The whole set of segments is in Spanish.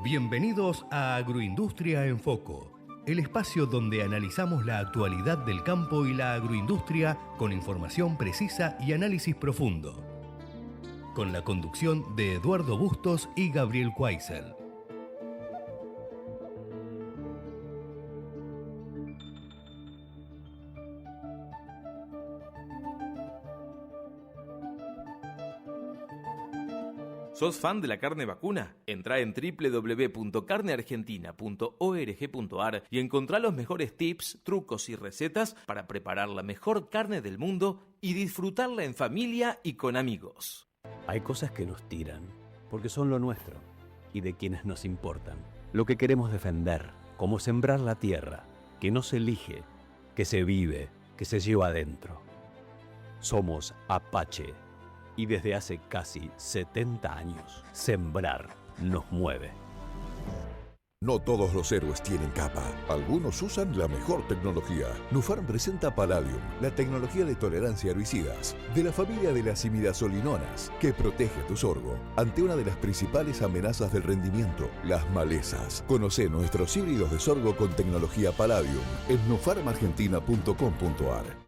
Bienvenidos a Agroindustria en Foco, el espacio donde analizamos la actualidad del campo y la agroindustria con información precisa y análisis profundo. Con la conducción de Eduardo Bustos y Gabriel Quaisel. ¿Sos fan de la carne vacuna? Entrá en www.carneargentina.org.ar y encontrá los mejores tips, trucos y recetas para preparar la mejor carne del mundo y disfrutarla en familia y con amigos. Hay cosas que nos tiran, porque son lo nuestro y de quienes nos importan. Lo que queremos defender, como sembrar la tierra, que no se elige, que se vive, que se lleva adentro. Somos Apache. Y desde hace casi 70 años, sembrar nos mueve. No todos los héroes tienen capa. Algunos usan la mejor tecnología. Nufarm presenta Palladium, la tecnología de tolerancia a herbicidas, de la familia de las imidazolinonas, que protege tu sorgo ante una de las principales amenazas del rendimiento, las malezas. Conoce nuestros híbridos de sorgo con tecnología Palladium en nufarmargentina.com.ar.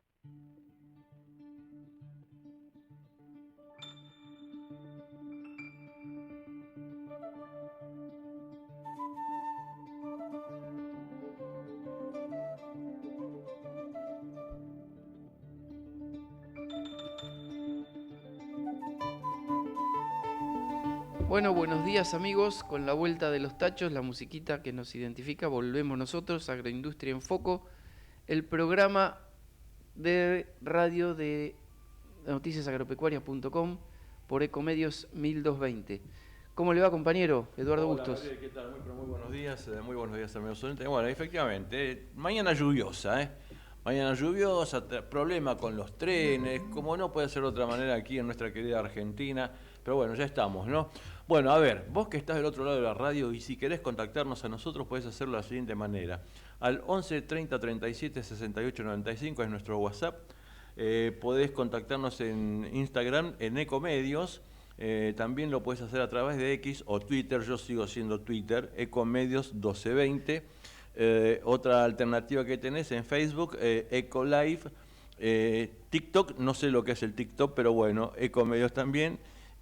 Bueno, buenos días amigos, con la vuelta de los tachos, la musiquita que nos identifica, volvemos nosotros, Agroindustria en Foco, el programa de radio de noticiasagropecuarias.com por Ecomedios 1220. ¿Cómo le va, compañero Eduardo Bustos? Gabriel, ¿qué tal? Muy buenos días amigos oyentes. Bueno, efectivamente, mañana lluviosa, Mañana lluviosa, problema con los trenes, como no puede ser de otra manera aquí en nuestra querida Argentina, pero bueno, ya estamos, ¿no? Bueno, a ver, vos que estás del otro lado de la radio y si querés contactarnos a nosotros podés hacerlo de la siguiente manera. Al 11 30 37 68 95 es nuestro WhatsApp. Podés contactarnos en Instagram, en Ecomedios. También lo podés hacer a través de X o Twitter, yo sigo siendo Twitter, Ecomedios 1220. Otra alternativa que tenés en Facebook, Ecolive, TikTok, no sé lo que es el TikTok, pero bueno, Ecomedios también,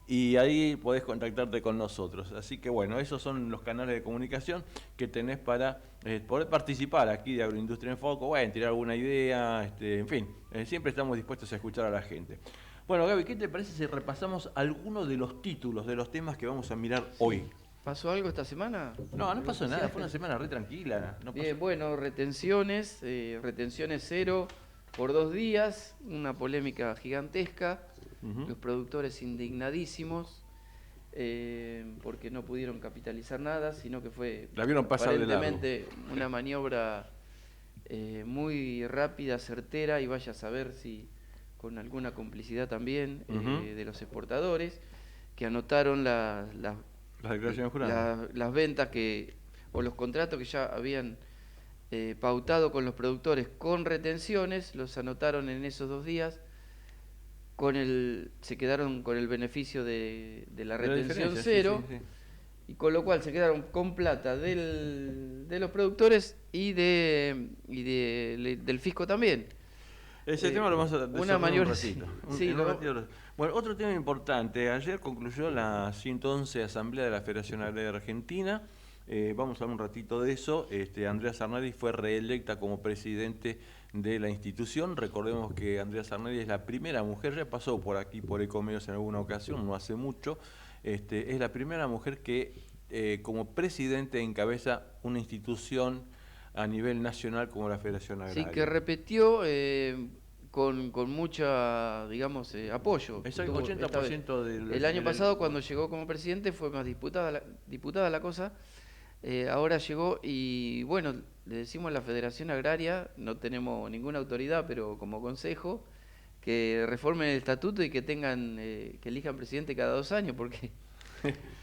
y ahí podés contactarte con nosotros. Así que bueno, esos son los canales de comunicación que tenés para poder participar aquí de Agroindustria en Foco, bueno, tirar alguna idea, en fin, siempre estamos dispuestos a escuchar a la gente. Bueno, Gaby, ¿qué te parece si repasamos algunos de los títulos de los temas que vamos a mirar hoy? ¿Pasó algo esta semana? No pasó nada, fue una semana re tranquila. Bien, bueno, retenciones cero por 2 días, una polémica gigantesca, los productores indignadísimos porque no pudieron capitalizar nada, sino que fue la vieron pasar aparentemente una maniobra muy rápida, certera, y vaya a saber si con alguna complicidad también de los exportadores, que anotaron las declaraciones juradas, las ventas o los contratos que ya habían pautado con los productores con retenciones, los anotaron en esos 2 días, se quedaron con el beneficio de la retención cero, sí. Y con lo cual se quedaron con plata de los productores y del fisco también. Ese tema lo vamos a una mayor un ratito. Bueno, otro tema importante. Ayer concluyó la 111 Asamblea de la Federación Agraria Argentina. Vamos a hablar un ratito de eso. Andrea Sarnelli fue reelecta como presidente de la institución. Recordemos que Andrea Sarnelli es la primera mujer, ya pasó por aquí, por Ecomedios en alguna ocasión, no hace mucho. Es la primera mujer que como presidente encabeza una institución a nivel nacional como la Federación Agraria. Sí, que repitió con mucha, digamos, apoyo. Exacto, 80% el año pasado, cuando llegó como presidente, fue más diputada la cosa. Ahora llegó y, bueno, le decimos a la Federación Agraria, no tenemos ninguna autoridad, pero como consejo, que reformen el estatuto y que elijan presidente cada 2 años, porque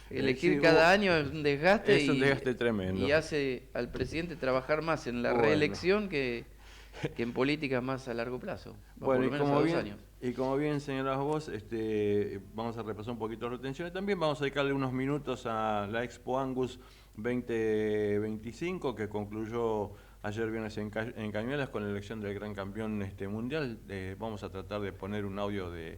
elegir cada año es un desgaste. Es un desgaste tremendo. Y hace al presidente trabajar más en la reelección que en políticas más a largo plazo. Bueno, y como Y como bien señalabas vos, vamos a repasar un poquito las retenciones. También vamos a dedicarle unos minutos a la Expo Angus 2025, que concluyó ayer viernes en Cañuelas con la elección del gran campeón mundial. Vamos a tratar de poner un audio del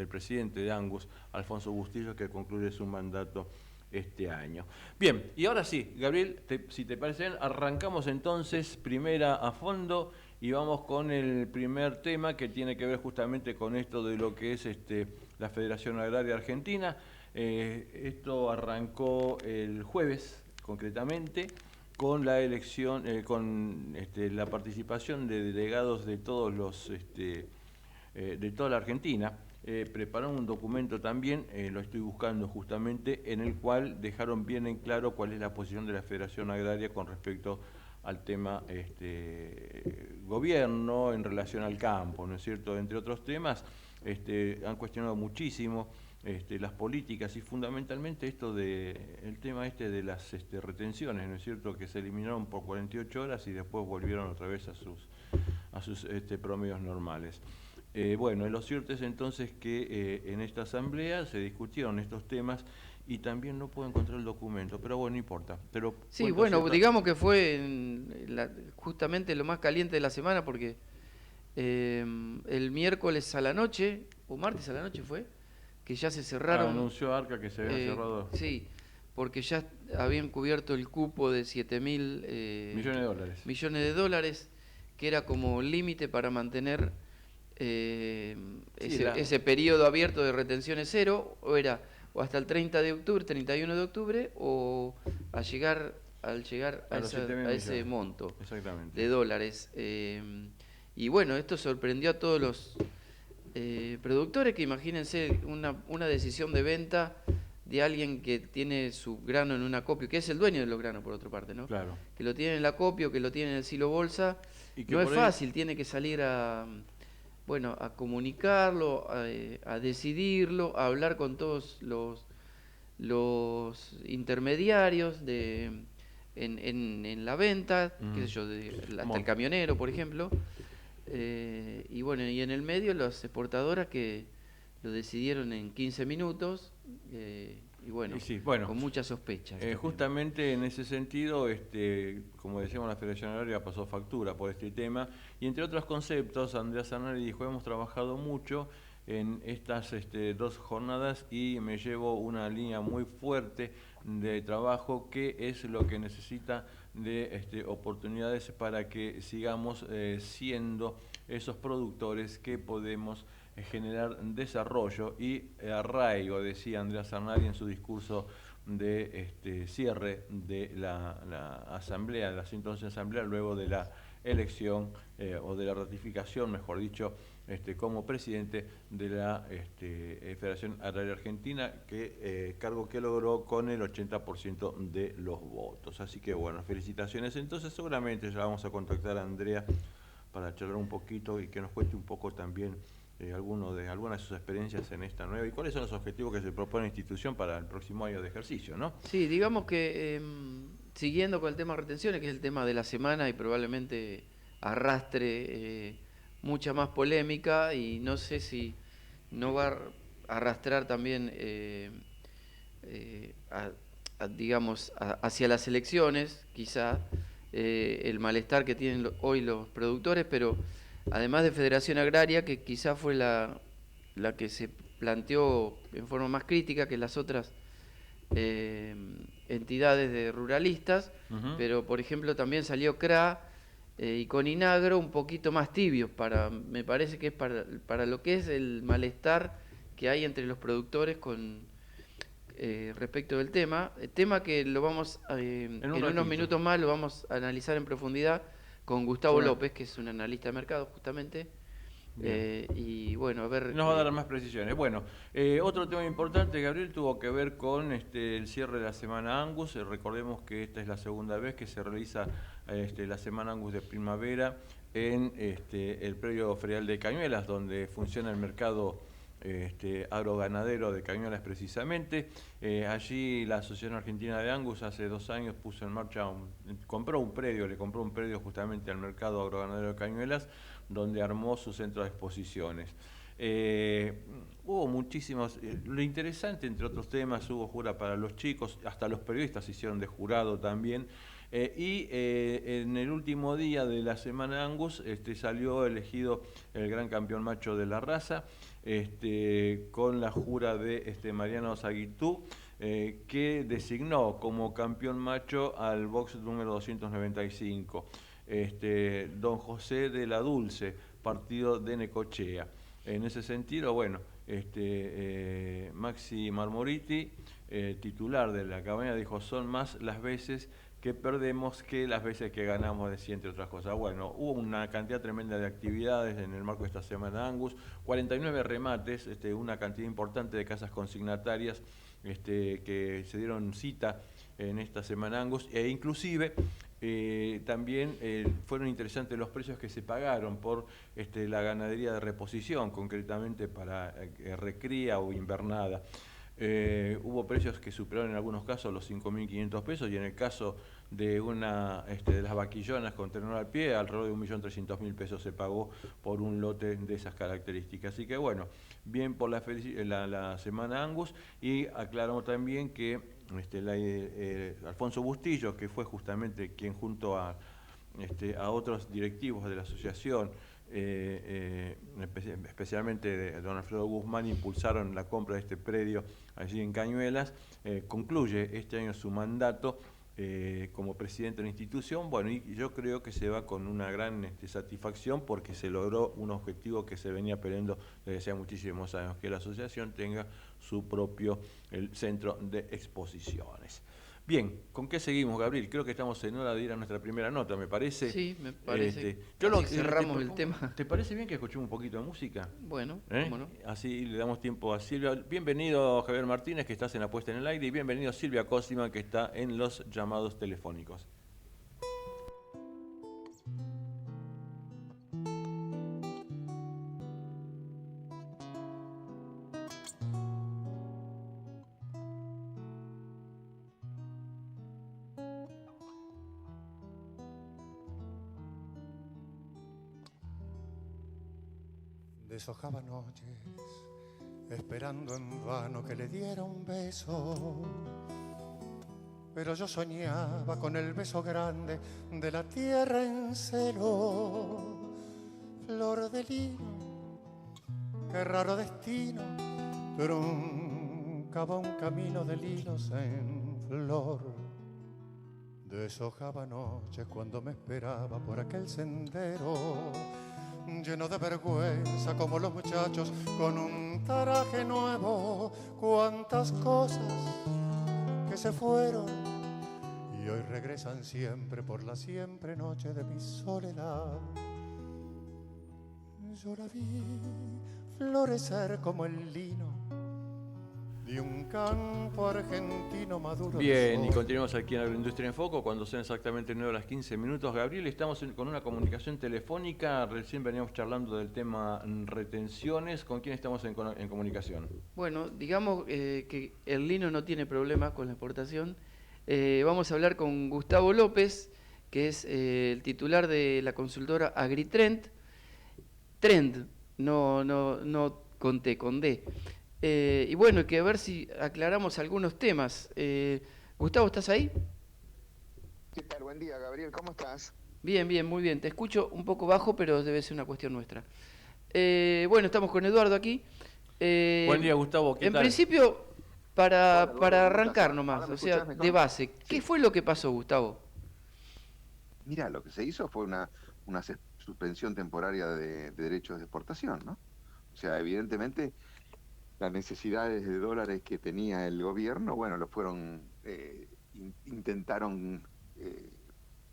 presidente de Angus, Alfonso Bustillo, que concluye su mandato este año. Bien, y ahora sí, Gabriel, si te parece bien, arrancamos entonces primera a fondo y vamos con el primer tema que tiene que ver justamente con esto de lo que es la Federación Agraria Argentina. Esto arrancó el jueves, concretamente, con la elección, con la participación de delegados de todos los de toda la Argentina. Prepararon un documento también, lo estoy buscando justamente, en el cual dejaron bien en claro cuál es la posición de la Federación Agraria con respecto al tema gobierno en relación al campo, ¿no es cierto? Entre otros temas, han cuestionado muchísimo las políticas y fundamentalmente el tema de las retenciones, ¿no es cierto? Que se eliminaron por 48 horas y después volvieron otra vez a sus promedios normales. Bueno, lo cierto es entonces que en esta asamblea se discutieron estos temas y también no puedo encontrar el documento, pero bueno, no importa. Sí, bueno, digamos que fue justamente lo más caliente de la semana porque el miércoles a la noche, o martes a la noche fue, que ya se cerraron. Anunció Arca que se habían cerrado. Sí, porque ya habían cubierto el cupo de 7.000 millones de dólares, que era como límite para mantener ese periodo abierto de retenciones cero, o hasta el 30 de octubre, 31 de octubre, o al llegar a ese monto de dólares. Y bueno, esto sorprendió a todos los productores, que imagínense una decisión de venta de alguien que tiene su grano en un acopio, que es el dueño de los granos, por otra parte, ¿no? Claro. Que lo tiene en el acopio, que lo tiene en el silo bolsa, y no es fácil, tiene que salir a comunicarlo, a decidirlo, a hablar con todos los intermediarios en la venta, qué sé yo, hasta el camionero, por ejemplo. Y bueno, y en el medio las exportadoras que lo decidieron en 15 minutos, y bueno, con mucha sospecha. Justamente en ese sentido, como decíamos, la Federación Agraria pasó factura por este tema, y entre otros conceptos, Andrea Zanari dijo: hemos trabajado mucho en estas 2 jornadas y me llevo una línea muy fuerte de trabajo, que es lo que necesita de oportunidades para que sigamos siendo esos productores que podemos generar desarrollo y arraigo, decía Andrea Zanari en su discurso de cierre de la asamblea, de la 111 asamblea, luego de la elección o de la ratificación, mejor dicho, como presidente de la Federación Agraria Argentina, cargo que logró con el 80% de los votos. Así que bueno, felicitaciones. Entonces seguramente ya vamos a contactar a Andrea para charlar un poquito y que nos cuente un poco también algunas de sus experiencias en esta nueva y cuáles son los objetivos que se propone la institución para el próximo año de ejercicio, ¿no? Sí, digamos que siguiendo con el tema de retenciones, que es el tema de la semana y probablemente arrastre mucha más polémica, y no sé si no va a arrastrar también digamos hacia las elecciones, quizá el malestar que tienen hoy los productores, pero además de Federación Agraria, que quizá fue la que se planteó en forma más crítica que las otras entidades de ruralistas, pero por ejemplo también salió CRA y con Inagro un poquito más tibios, me parece que es para lo que es el malestar que hay entre los productores con respecto del tema que lo vamos en unos minutos más lo vamos a analizar en profundidad con Gustavo López, que es un analista de mercado justamente. Y bueno, a ver... Nos va a dar más precisiones. Bueno, otro tema importante, Gabriel, tuvo que ver con el cierre de la Semana Angus. Recordemos que esta es la segunda vez que se realiza la Semana Angus de primavera en el predio ferial de Cañuelas, donde funciona el mercado agroganadero de Cañuelas precisamente. Allí la Asociación Argentina de Angus hace 2 años puso en marcha, le compró un predio justamente al mercado agroganadero de Cañuelas, donde armó su centro de exposiciones. Hubo muchísimos, lo interesante entre otros temas, hubo jura para los chicos, hasta los periodistas se hicieron de jurado también, en el último día de la Semana Angus salió elegido el gran campeón macho de la raza, con la jura de Mariano Zaguitú, que designó como campeón macho al box número 295, don José de la Dulce, partido de Necochea. En ese sentido, bueno, Maxi Marmoriti, titular de la cabaña, dijo: son más las veces que perdemos que las veces que ganamos, decía, entre otras cosas. Bueno, hubo una cantidad tremenda de actividades en el marco de esta Semana Angus, 49 remates, una cantidad importante de casas consignatarias que se dieron cita en esta Semana Angus, e inclusive también fueron interesantes los precios que se pagaron por la ganadería de reposición, concretamente para recría o invernada. Hubo precios que superaron en algunos casos los 5.500 pesos, y en el caso de una de las vaquillonas con ternero al pie, alrededor de 1.300.000 pesos se pagó por un lote de esas características. Así que bueno, bien por la Semana Angus. Y aclaramos también que Alfonso Bustillo, que fue justamente quien junto a otros directivos de la asociación, especialmente de don Alfredo Guzmán, impulsaron la compra de este predio allí en Cañuelas, concluye este año su mandato como presidente de la institución. Bueno, y yo creo que se va con una gran satisfacción, porque se logró un objetivo que se venía peleando desde hace muchísimos años, que la asociación tenga su propio centro de exposiciones. Bien, ¿con qué seguimos, Gabriel? Creo que estamos en hora de ir a nuestra primera nota, ¿me parece? Sí, me parece. Cerramos el tema. ¿Te parece bien que escuchemos un poquito de música? Bueno, cómo no. Así le damos tiempo a Silvia. Bienvenido, Javier Martínez, que estás en la puesta en el aire, y bienvenido Silvia Cosima, que está en los llamados telefónicos. Deshojaba noches, esperando en vano que le diera un beso. Pero yo soñaba con el beso grande de la tierra en celo. Flor de lino, qué raro destino, truncaba un camino de lilos en flor. Deshojaba noches cuando me esperaba por aquel sendero, lleno de vergüenza como los muchachos con un traje nuevo. Cuántas cosas que se fueron y hoy regresan siempre por la siempre noche de mi soledad. Yo la vi florecer como el lino de un campo argentino maduro. Bien, y continuamos aquí en Agroindustria en Foco, cuando son exactamente 9:15. Gabriel, estamos con una comunicación telefónica. Recién veníamos charlando del tema retenciones. ¿Con quién estamos en comunicación? Bueno, digamos que el lino no tiene problema con la exportación. Vamos a hablar con Gustavo López, que es el titular de la consultora AgriTrend. Trend, no con T, con D. Y bueno, que a ver si aclaramos algunos temas. Gustavo, ¿estás ahí? ¿Qué tal? Buen día, Gabriel. ¿Cómo estás? Bien, muy bien. Te escucho un poco bajo, pero debe ser una cuestión nuestra. Bueno, estamos con Eduardo aquí. Buen día, Gustavo. ¿Qué tal? En principio, para arrancar nomás, o sea, de base, ¿qué fue lo que pasó, Gustavo? Mira, lo que se hizo fue una suspensión temporaria de derechos de exportación, ¿no? O sea, evidentemente las necesidades de dólares que tenía el gobierno, bueno, lo fueron, intentaron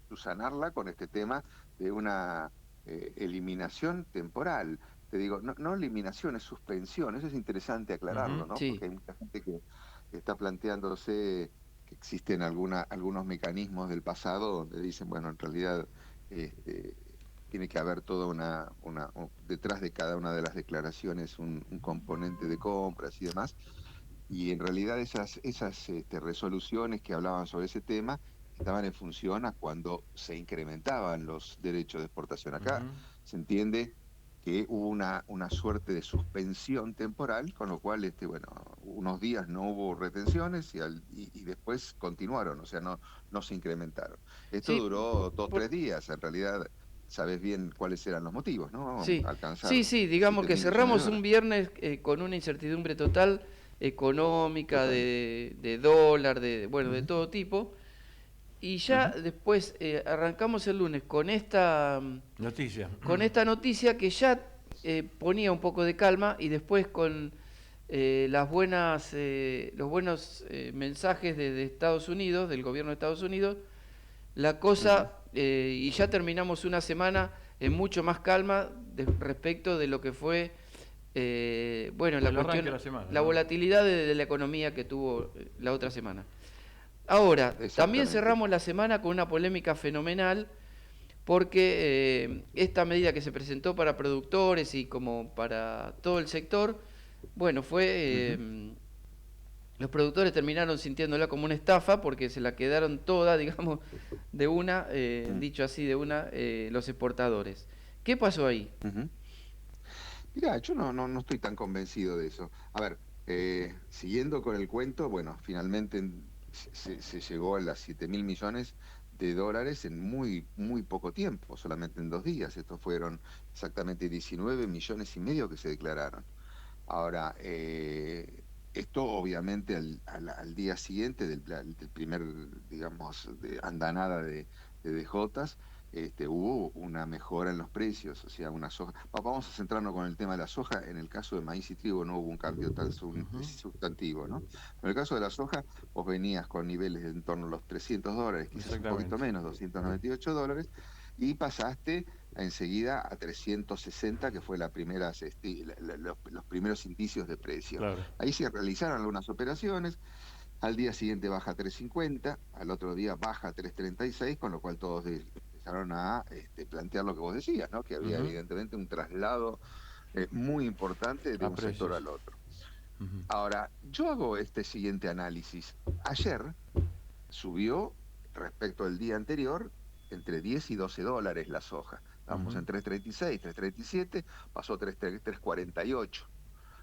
subsanarla con este tema de una eliminación temporal. Te digo, no eliminación, es suspensión. Eso es interesante aclararlo, ¿no? Sí. Porque hay mucha gente que está planteándose que existen algunos mecanismos del pasado donde dicen, bueno, en realidad tiene que haber toda detrás de cada una de las declaraciones un componente de compras y demás, y en realidad esas resoluciones que hablaban sobre ese tema estaban en función a cuando se incrementaban los derechos de exportación. Acá se entiende que hubo una suerte de suspensión temporal, con lo cual bueno, unos días no hubo retenciones y después continuaron, o sea, no se incrementaron. Esto Sí, duró 2-3 días, en realidad sabes bien cuáles eran los motivos, ¿no? sí, Alcanzar sí, digamos 7.000 que millones de cerramos un dólares. viernes con una incertidumbre total económica, Total. de dólar, bueno, de Ujú, todo tipo, y ya ujú, después arrancamos el lunes con esta, Noticia. con esta noticia que ya ponía un poco de calma y después con los buenos mensajes de Estados Unidos, del gobierno de Estados Unidos, la ujú. cosa, y ya terminamos una semana en mucho más calma respecto de lo que fue, bueno, la El arranque cuestión, de la semana, la ¿no? volatilidad de la economía que tuvo la otra semana. Ahora, también Exactamente. cerramos la semana con una polémica fenomenal porque esta medida que se presentó para productores y como para todo el sector, bueno, Ujú, los productores terminaron sintiéndola como una estafa porque se la quedaron toda, digamos, de una, mm, dicho así, de una, los exportadores. ¿Qué pasó ahí? ujú. Mirá, yo no estoy tan convencido de eso. A ver, siguiendo con el cuento, bueno, finalmente se llegó a las 7.000 millones de dólares en muy poco tiempo, solamente en 2 días. Estos fueron exactamente 19,5 millones que se declararon. Ahora, esto obviamente al día siguiente del primer, digamos, de andanada de DJs, hubo una mejora en los precios, o sea, una soja. Vamos a centrarnos con el tema de la soja. En el caso de maíz y trigo no hubo un cambio tan Ujú. sustantivo, ¿no? En el caso de la soja, vos venías con niveles de en torno a los $300, quizás un poquito Exactamente. menos, $298, y pasaste enseguida a 360, que fue los primeros indicios de precio. Claro. Ahí se realizaron algunas operaciones, al día siguiente baja a 350, al otro día baja a 336, con lo cual todos empezaron a plantear lo que vos decías, ¿no? Que había Ujú. evidentemente un traslado muy importante de A un sector precios. al otro. Ujú. Ahora, yo hago este siguiente análisis. Ayer subió respecto al día anterior entre 10 y $12 la soja. Estábamos Ujú. en 336, 337, pasó a 348.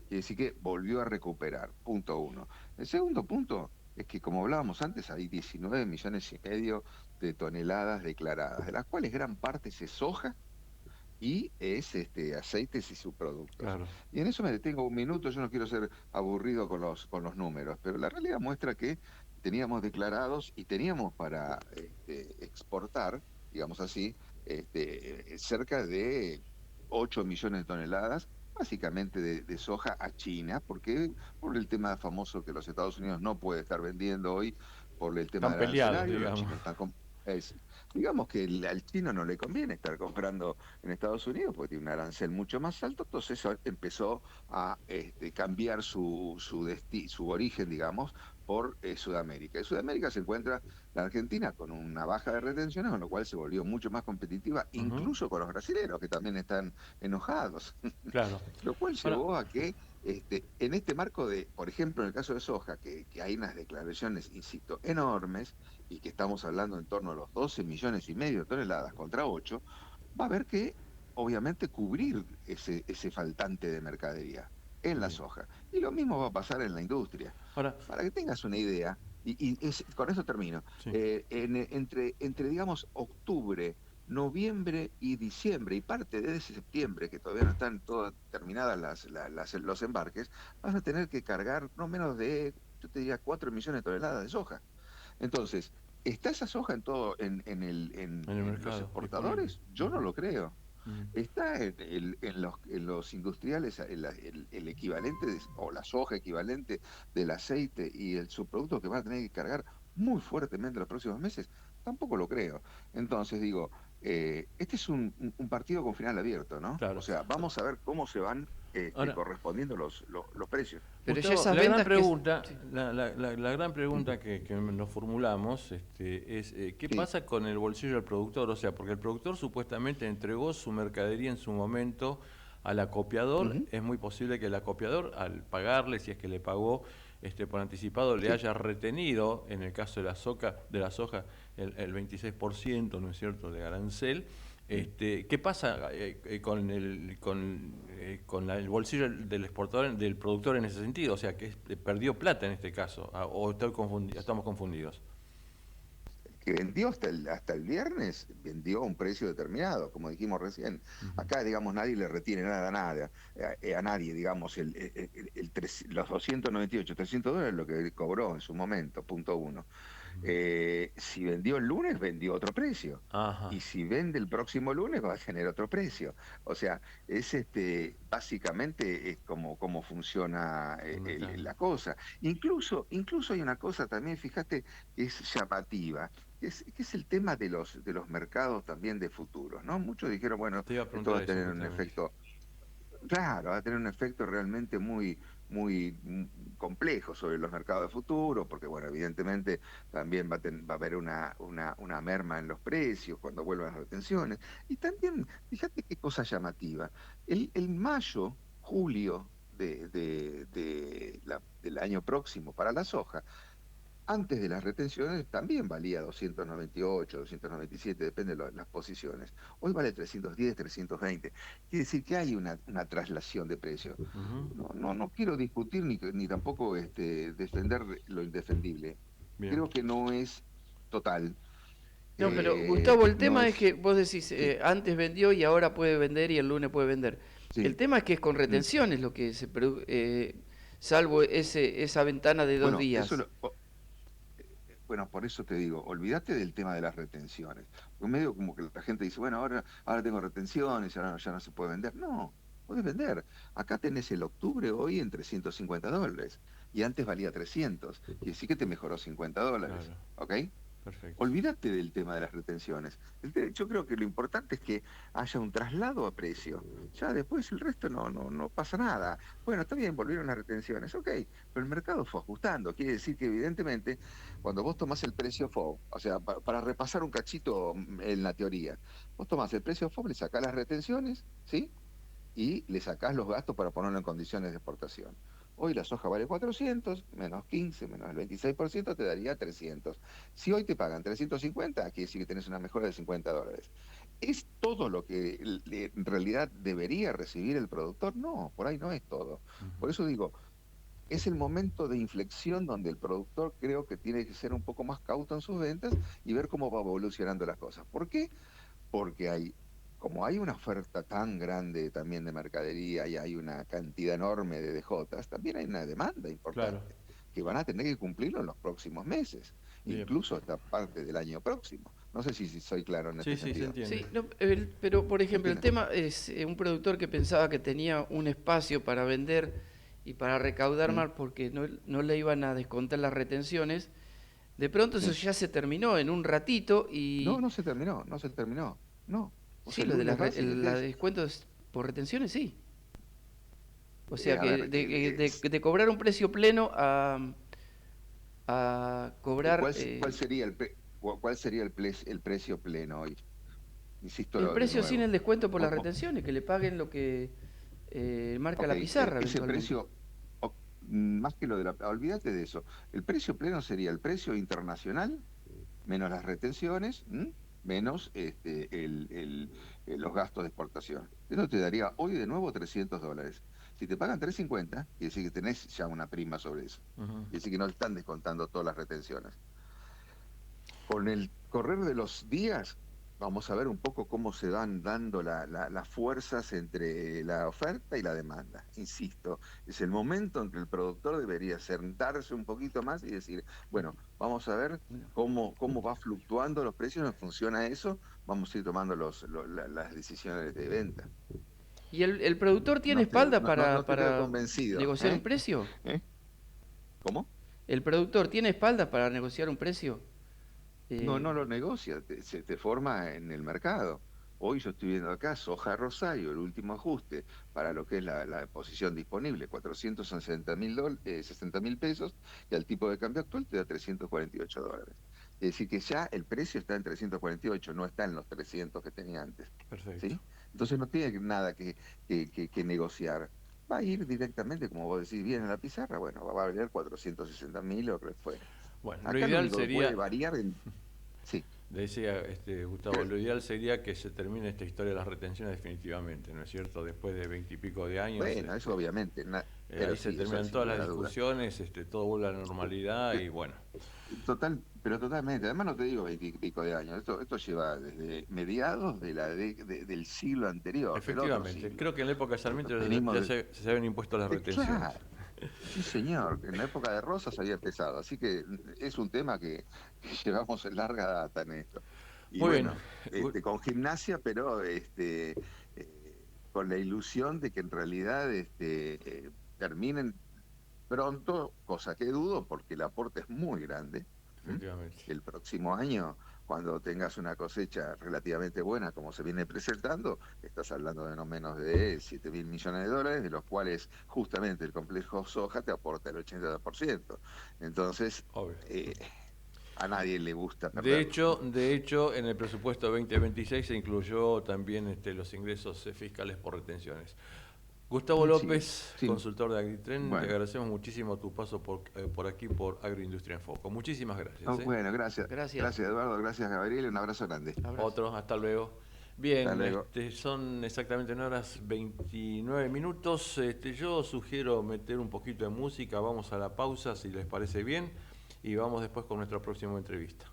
Quiere decir que volvió a recuperar, punto uno. El segundo punto es que, como hablábamos antes, hay 19,5 millones de toneladas declaradas, de las cuales gran parte es soja y es aceites y subproductos. Claro. Y en eso me detengo un minuto. Yo no quiero ser aburrido con los números, pero la realidad muestra que teníamos declarados y teníamos para exportar, digamos así, cerca de 8 millones de toneladas, básicamente de soja a China, porque por el tema famoso que los Estados Unidos no puede estar vendiendo hoy por el tema Están del peleados, arancelario. Los digamos. chinos están digamos que al chino no le conviene estar comprando en Estados Unidos porque tiene un arancel mucho más alto. Entonces eso empezó a cambiar su origen, digamos, por Sudamérica. En Sudamérica se encuentra la Argentina con una baja de retenciones, con lo cual se volvió mucho más competitiva, Ujú. incluso con los brasileños, que también están enojados. Claro. Lo cual Ahora, llevó a que en este marco de, por ejemplo, en el caso de soja, que hay unas declaraciones, insisto, enormes, y que estamos hablando en torno a los 12,5 millones de toneladas contra 8, va a haber que, obviamente, cubrir ese faltante de mercadería en la bien. soja. Y lo mismo va a pasar en la industria. Ahora, Para que tengas una idea, con eso termino, sí. entre, digamos, octubre, noviembre y diciembre, y parte de ese septiembre, que todavía no están todas terminadas los embarques, vas a tener que cargar no menos de, yo te diría, 4 millones de toneladas de soja. Entonces, ¿está esa soja en todo, En el en los mercado, disponible. exportadores? Yo no Ujú. lo creo. Ujú. Está en los industriales el equivalente, o la soja equivalente del aceite y el subproducto que van a tener que cargar muy fuertemente los próximos meses. Tampoco lo creo. Entonces digo, este es un partido con final abierto, ¿no? O Claro. sea, vamos a ver cómo se van Ahora, correspondiendo los precios. Pero ya Gustavo, esas la gran ventas pregunta, sí. la gran pregunta que nos formulamos es ¿qué Sí. pasa con el bolsillo del productor? O sea, porque el productor supuestamente entregó su mercadería en su momento al acopiador. Ujú. Es muy posible que el acopiador, al pagarle, si es que le pagó por anticipado, le Sí. haya retenido, en el caso de la soja, el 26%, ¿no es cierto?, de arancel. ¿Qué pasa con el bolsillo del exportador, del productor en ese sentido? O sea, que perdió plata en este caso, o estamos confundidos. Que vendió hasta el viernes, vendió a un precio determinado, como dijimos recién. Acá, digamos, nadie le retiene nada a nadie, digamos, los 298, $300 lo que cobró en su momento, punto uno. Si vendió el lunes, vendió otro precio. Ajá. Y si vende el próximo lunes, va a tener otro precio. O sea, es básicamente es como funciona la cosa. Incluso hay una cosa también, fíjate, que es llamativa, que es el tema de los mercados también de futuros, ¿no? Muchos dijeron, bueno, esto va a tener un efecto. Claro, va a tener un efecto realmente muy complejo sobre los mercados de futuro, porque, bueno, evidentemente también va a haber una merma en los precios cuando vuelvan las retenciones. Y también, fíjate qué cosa llamativa, el mayo, julio del año próximo para la soja, antes de las retenciones también valía 298, 297, depende de las posiciones. Hoy vale 310, 320. Quiere decir que hay una traslación de precios. No quiero discutir ni tampoco defender lo indefendible. Bien. Creo que no es total. No, pero Gustavo, el tema es es que vos decís, sí, antes vendió y ahora puede vender y el lunes puede vender. sí. El tema es que es con retenciones lo que se produce, salvo esa ventana de 2 Bueno, días. Bueno, por eso te digo, olvídate del tema de las retenciones. Porque medio como que la gente dice, bueno, ahora tengo retenciones, ahora ya no se puede vender. No, puedes vender. Acá tenés el octubre hoy en $350. Y antes valía 300. Y así que te mejoró $50. Claro. ¿Ok? Perfecto. Olvídate del tema de las retenciones. Yo creo que lo importante es que haya un traslado a precio. Ya después el resto no pasa nada. Bueno, está bien, volvieron las retenciones, ok, pero el mercado fue ajustando. Quiere decir que evidentemente cuando vos tomás el precio FOB, o sea, para repasar un cachito en la teoría, vos tomás el precio FOB, le sacás las retenciones, ¿sí? Y le sacás los gastos para ponerlo en condiciones de exportación. Hoy la soja vale 400, menos 15, menos el 26%, te daría 300. Si hoy te pagan 350, quiere decir que tenés una mejora de $50. ¿Es todo lo que en realidad debería recibir el productor? No, por ahí no es todo. Por eso digo, es el momento de inflexión donde el productor creo que tiene que ser un poco más cauto en sus ventas y ver cómo va evolucionando las cosas. ¿Por qué? Porque como hay una oferta tan grande también de mercadería y hay una cantidad enorme de DJs, también hay una demanda importante que van a tener que cumplirlo en los próximos meses, incluso esta parte del año próximo. No sé si soy claro en este sentido. Sí, se entiende. Sí, pero por ejemplo, el tema es un productor que pensaba que tenía un espacio para vender y para recaudar más porque no le iban a descontar las retenciones. De pronto eso ya se terminó en un ratito y... No se terminó. No. Sí, lo de la descuentos por retenciones, sí. O sea, de cobrar un precio pleno a cobrar... ¿Cuál sería el precio pleno hoy? Insisto, el precio de sin nuevo. el descuento por las retenciones, que le paguen lo que marca la pizarra. Ese precio, más que lo de olvídate de eso. El precio pleno sería el precio internacional, menos las retenciones, menos los gastos de exportación. Eso te daría hoy de nuevo $300. Si te pagan 350, quiere decir que tenés ya una prima sobre eso. Quiere decir que no están descontando todas las retenciones. Con el correr de los días, vamos a ver un poco cómo se van dando las fuerzas entre la oferta y la demanda. Insisto, es el momento en que el productor debería sentarse un poquito más y decir, bueno, vamos a ver cómo va fluctuando los precios, en función a eso vamos a ir tomando las decisiones de venta. ¿Y el productor tiene espalda para negociar un ¿Eh? precio? ¿Cómo? ¿El productor tiene espalda para negociar un precio? No lo negocia, se te forma en el mercado. Hoy yo estoy viendo acá soja Rosario, el último ajuste para lo que es la posición disponible, $460.000, y al tipo de cambio actual te da $348. Es decir que ya el precio está en 348, no está en los 300 que tenía antes. Perfecto. ¿Sí? Entonces no tiene nada que negociar. Va a ir directamente, como vos decís, bien en la pizarra, bueno, va a valer 460.000 o lo que fue. Bueno, acá lo ideal sería... puede variar sí. Decía Gustavo, lo ideal sería que se termine esta historia de las retenciones definitivamente, ¿no es cierto? Después de 20 y pico de años. Bueno, eso obviamente. Ahí se terminan todas las discusiones, todo vuelve a la normalidad y bueno. Pero totalmente. Además no te digo 20 y pico de años. Esto lleva desde mediados del siglo anterior. Efectivamente. Creo que en la época de Sarmiento se habían impuesto las retenciones. Claro. Sí, señor. En la época de Rosas había empezado. Así que es un tema que llevamos en larga data en esto. Y muy bueno, bien. Con Gimnasia, pero con la ilusión de que en realidad terminen pronto, cosa que dudo porque el aporte es muy grande. El próximo año, cuando tengas una cosecha relativamente buena como se viene presentando, estás hablando de no menos de 7.000 millones de dólares, de los cuales justamente el complejo soja te aporta el 80%. Entonces, a nadie le gusta perder. De hecho, en el presupuesto 2026 se incluyó también los ingresos fiscales por retenciones. Gustavo López, consultor de Agritren, te agradecemos muchísimo tu paso por aquí, por Agroindustria en Foco. Muchísimas gracias. Bueno, gracias. Gracias, Eduardo. Gracias, Gabriel. Un abrazo grande. Otro, hasta luego. Bien, son exactamente 1:29. Yo sugiero meter un poquito de música. Vamos a la pausa, si les parece bien, y vamos después con nuestra próxima entrevista.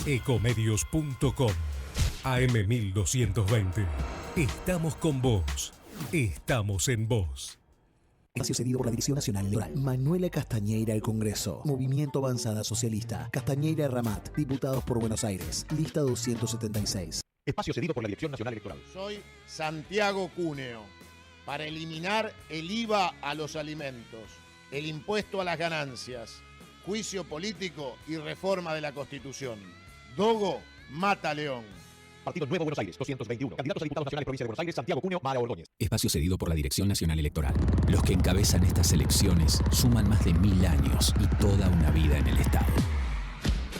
Ecomedios.com AM1220. Estamos con vos. Estamos en vos. Espacio cedido por la Dirección Nacional Electoral. Manuela Castañeira al Congreso. Movimiento Avanzada Socialista. Castañeira Ramat. Diputados por Buenos Aires. Lista 276. Espacio cedido por la Dirección Nacional Electoral. Soy Santiago Cúneo. Para eliminar el IVA a los alimentos, el impuesto a las ganancias, juicio político y reforma de la Constitución. Dogo mata León. Partido Nuevo Buenos Aires, 221. Candidatos a diputados nacionales, provincia de Buenos Aires, Santiago Cúneo, Mara Ordóñez. Espacio cedido por la Dirección Nacional Electoral. Los que encabezan estas elecciones suman más de 1000 años y toda una vida en el Estado.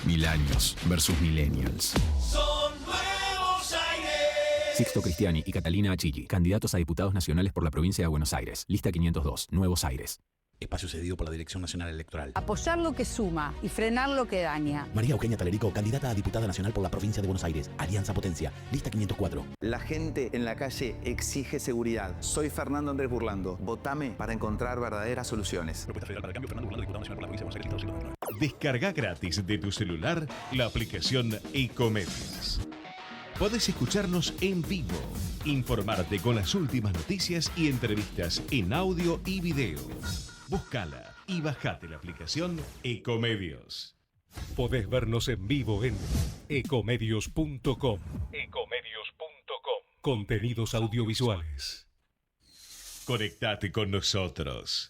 1000 años versus millennials. Son Nuevos Aires. Sixto Cristiani y Catalina Achilli, candidatos a diputados nacionales por la provincia de Buenos Aires. Lista 502, Nuevos Aires. Espacio cedido por la Dirección Nacional Electoral. Apoyar lo que suma y frenar lo que daña. María Eugenia Talerico, candidata a diputada nacional por la provincia de Buenos Aires. Alianza Potencia. Lista 504. La gente en la calle exige seguridad. Soy Fernando Andrés Burlando. Votame para encontrar verdaderas soluciones. Propuesta Federal para el Cambio, Fernando Burlando, diputado nacional por la provincia de Buenos Aires, Lista 299. Descarga gratis de tu celular la aplicación Ecomedios. Podés escucharnos en vivo, informarte con las últimas noticias y entrevistas en audio y video. Búscala y bajate la aplicación Ecomedios. Podés vernos en vivo en ecomedios.com. Contenidos audiovisuales. Conectate con nosotros.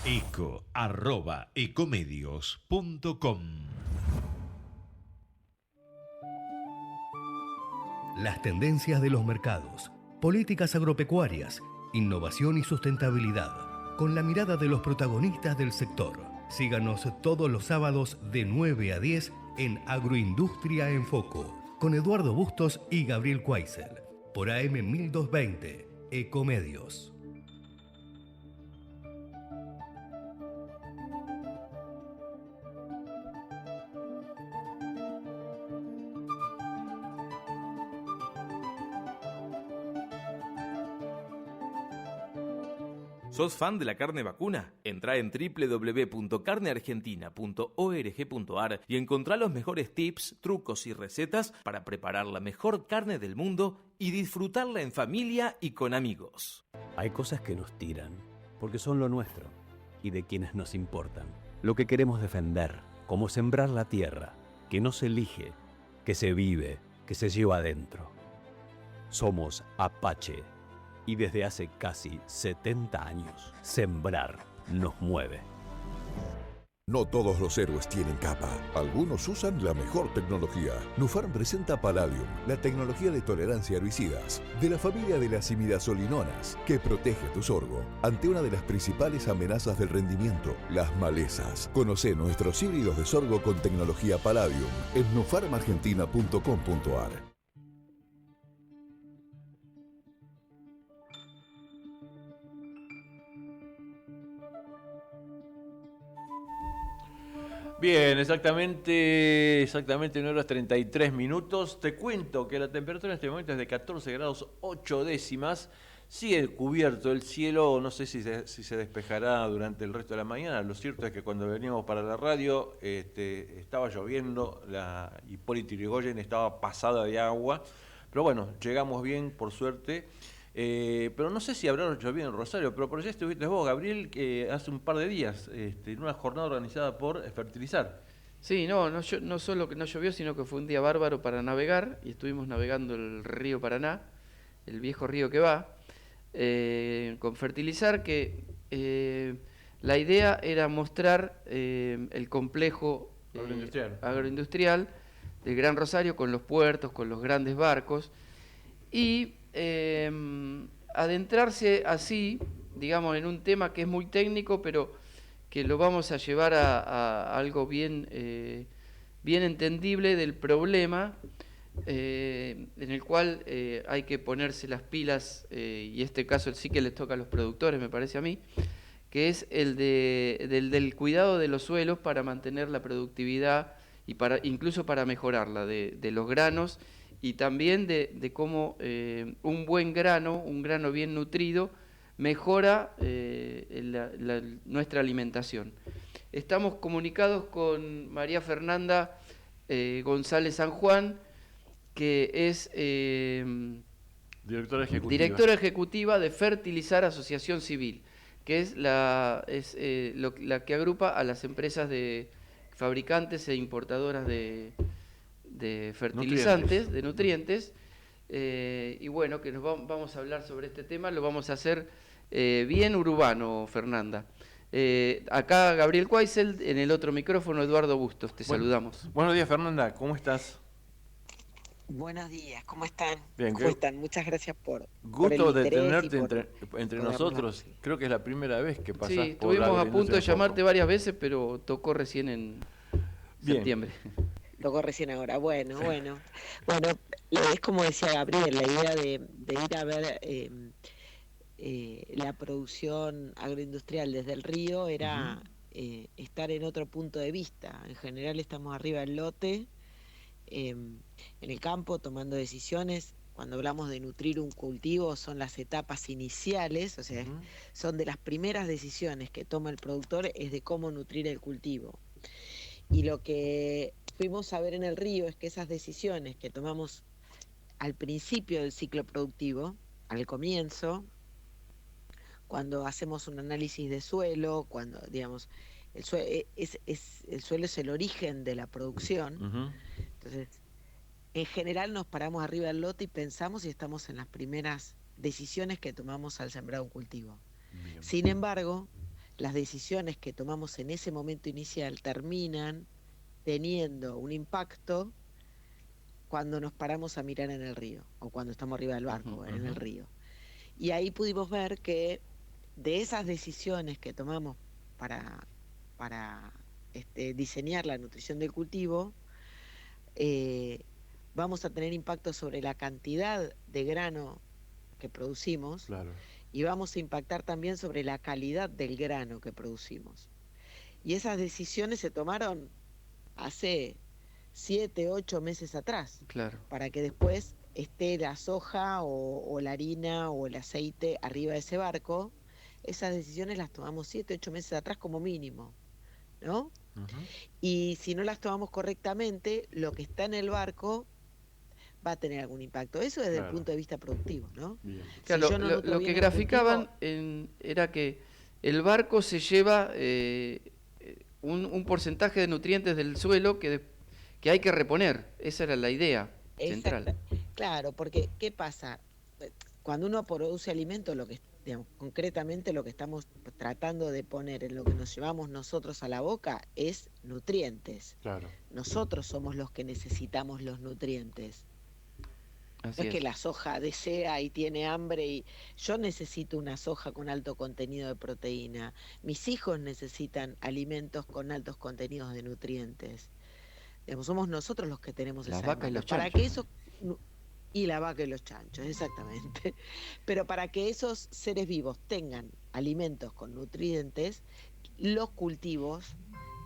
eco@ecomedios.com. Las tendencias de los mercados, políticas agropecuarias, innovación y sustentabilidad, con la mirada de los protagonistas del sector. Síganos todos los sábados de 9 a 10 en Agroindustria en Foco, con Eduardo Bustos y Gabriel Quaisel, por AM 1220, Ecomedios. ¿Sos fan de la carne vacuna? Entrá en www.carneargentina.org.ar y encontrá los mejores tips, trucos y recetas para preparar la mejor carne del mundo y disfrutarla en familia y con amigos. Hay cosas que nos tiran, porque son lo nuestro y de quienes nos importan. Lo que queremos defender, como sembrar la tierra, que no se elige, que se vive, que se lleva adentro. Somos Apache y desde hace casi 70 años, sembrar nos mueve. No todos los héroes tienen capa. Algunos usan la mejor tecnología. Nufarm presenta Palladium, la tecnología de tolerancia a herbicidas, de la familia de las imidazolinonas, que protege tu sorgo ante una de las principales amenazas del rendimiento, las malezas. Conoce nuestros híbridos de sorgo con tecnología Palladium en nufarmargentina.com.ar. Bien, exactamente 9 horas 33 minutos. Te cuento que la temperatura en este momento es de 14 grados 8 décimas. Sigue cubierto el cielo, no sé si se despejará durante el resto de la mañana. Lo cierto es que cuando veníamos para la radio estaba lloviendo, la Hipólito Yrigoyen estaba pasada de agua. Pero bueno, llegamos bien, por suerte. Pero no sé si habrá llovido en Rosario, pero por allá estuviste vos, Gabriel, que hace un par de días, en una jornada organizada por Fertilizar. Sí, no solo que no llovió, sino que fue un día bárbaro para navegar, y estuvimos navegando el río Paraná, el viejo río que va, con Fertilizar, que la idea era mostrar el complejo agroindustrial del Gran Rosario, con los puertos, con los grandes barcos, y adentrarse así, digamos, en un tema que es muy técnico, pero que lo vamos a llevar a algo bien entendible del problema, en el cual hay que ponerse las pilas, y este caso sí que les toca a los productores, me parece a mí, que es el del cuidado de los suelos para mantener la productividad y incluso para mejorarla de los granos, y también de cómo un buen grano, un grano bien nutrido, mejora nuestra alimentación. Estamos comunicados con María Fernanda González San Juan, que es directora ejecutiva de Fertilizar Asociación Civil, que es la que agrupa a las empresas de fabricantes e importadoras de fertilizantes, de nutrientes, y bueno, que vamos a hablar sobre este tema. Lo vamos a hacer bien urbano, Fernanda. Acá Gabriel Cuaisel, en el otro micrófono Eduardo Bustos, te saludamos. Buenos días, Fernanda, ¿cómo estás? Buenos días, ¿cómo están? Bien, ¿Cómo están? Muchas gracias por gusto el de interés tenerte entre nosotros. Creo que es la primera vez que pasás por estuvimos a punto de llamarte varias veces, pero tocó recién en septiembre. Tocó recién ahora. Bueno, es como decía Gabriel, la idea de ir a ver la producción agroindustrial desde el río era estar en otro punto de vista. En general estamos arriba del lote, en el campo, tomando decisiones. Cuando hablamos de nutrir un cultivo, son las etapas iniciales, o sea, son de las primeras decisiones que toma el productor, es de cómo nutrir el cultivo. Y lo que fuimos a ver en el río es que esas decisiones que tomamos al principio del ciclo productivo, al comienzo, cuando hacemos un análisis de suelo, cuando, digamos, el suelo es el origen de la producción. Entonces, en general nos paramos arriba del lote y pensamos y estamos en las primeras decisiones que tomamos al sembrar un cultivo. Bien. Sin embargo, las decisiones que tomamos en ese momento inicial terminan teniendo un impacto cuando nos paramos a mirar en el río, o cuando estamos arriba del barco, en el río. Y ahí pudimos ver que de esas decisiones que tomamos para diseñar la nutrición del cultivo, vamos a tener impacto sobre la cantidad de grano que producimos, y vamos a impactar también sobre la calidad del grano que producimos. Y esas decisiones se tomaron hace 7, 8 meses atrás, para que después esté la soja o la harina o el aceite arriba de ese barco. Esas decisiones las tomamos 7, 8 meses atrás como mínimo, ¿no? Y si no las tomamos correctamente, lo que está en el barco va a tener algún impacto. Eso desde el punto de vista productivo, ¿no? Claro, Si lo que graficaban era que el barco se lleva un porcentaje de nutrientes del suelo que hay que reponer. Esa era la idea central. Claro, porque ¿qué pasa? Cuando uno produce alimento, lo que, digamos, concretamente lo que estamos tratando de poner en lo que nos llevamos nosotros a la boca es nutrientes. Claro. Nosotros somos los que necesitamos los nutrientes. Así No es que es. la soja desea y tiene hambre y yo necesito una soja con alto contenido de proteína. Mis hijos necesitan alimentos con altos contenidos de nutrientes. Digamos, somos nosotros los que tenemos Las esa vacas y demanda. los Para chanchos. que eso y la vaca y los chanchos, exactamente. Pero para que esos seres vivos tengan alimentos con nutrientes, los cultivos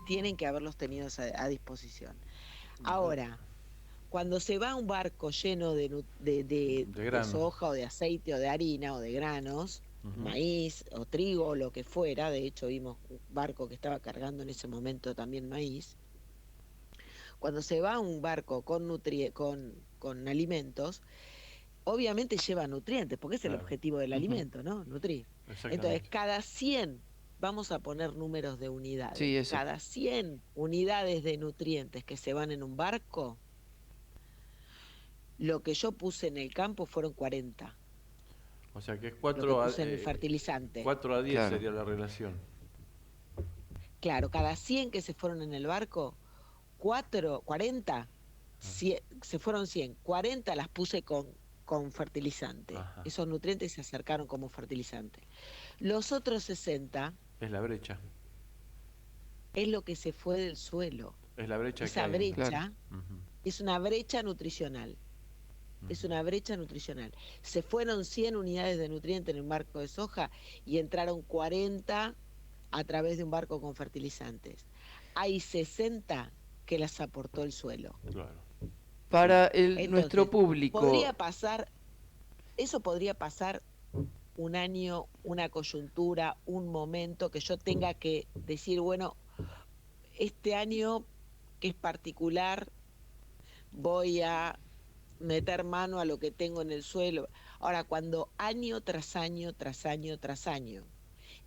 tienen que haberlos tenido a disposición. Ahora, cuando se va un barco lleno de granos. soja o de aceite o de harina o de granos, maíz o trigo o lo que fuera, de hecho vimos un barco que estaba cargando en ese momento también maíz, cuando se va un barco con alimentos, obviamente lleva nutrientes, porque es el Claro. objetivo del Ujú. alimento, ¿no? Nutrir. Exactamente. Entonces, cada 100, vamos a poner números de unidades, Sí, eso. cada 100 unidades de nutrientes que se van en un barco, lo que yo puse en el campo fueron 40. O sea que es Lo 4 que a, puse en el fertilizante. 4 a 10 Claro. sería la relación. Claro, cada 100 que se fueron en el barco, 40, se fueron 100, 40 las puse con fertilizante. Ajá. Esos nutrientes se acercaron como fertilizante. Los otros 60 Es la brecha. es lo que se fue del suelo. Es la brecha que Esa hay. brecha Claro. Ujú. es una brecha nutricional. Es una brecha nutricional. Se fueron 100 unidades de nutrientes en un barco de soja y entraron 40 a través de un barco con fertilizantes. Hay 60 que las aportó el suelo. Claro. Para Entonces, nuestro público, eso podría pasar un año, una coyuntura, un momento que yo tenga que decir, bueno, este año que es particular, voy a meter mano a lo que tengo en el suelo. Ahora, cuando año tras año, tras año, tras año,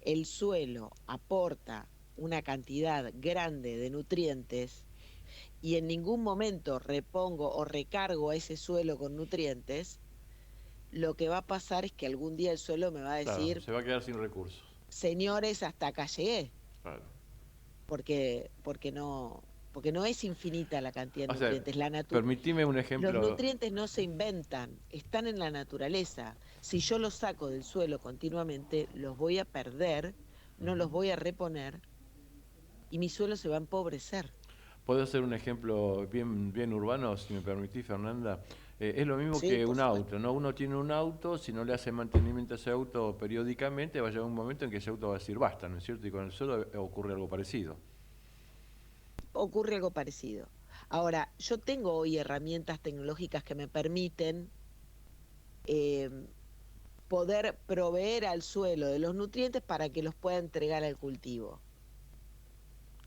el suelo aporta una cantidad grande de nutrientes y en ningún momento repongo o recargo a ese suelo con nutrientes, lo que va a pasar es que algún día el suelo me va a Claro, decir, se va a quedar sin recursos. señores, hasta acá llegué, Claro. porque no es infinita la cantidad de O sea, nutrientes. permitime un ejemplo. Los nutrientes no se inventan, están en la naturaleza. Si yo los saco del suelo continuamente, los voy a perder, no los voy a reponer y mi suelo se va a empobrecer. ¿Puedo hacer un ejemplo bien urbano, si me permitís, Fernanda? Es lo mismo Sí, que por un auto, ¿no? Uno tiene un auto, si no le hace mantenimiento a ese auto periódicamente, va a llegar un momento en que ese auto va a decir basta, ¿no es cierto? Y con el suelo ocurre algo parecido. Ocurre algo parecido. Ahora, yo tengo hoy herramientas tecnológicas que me permiten poder proveer al suelo de los nutrientes para que los pueda entregar al cultivo.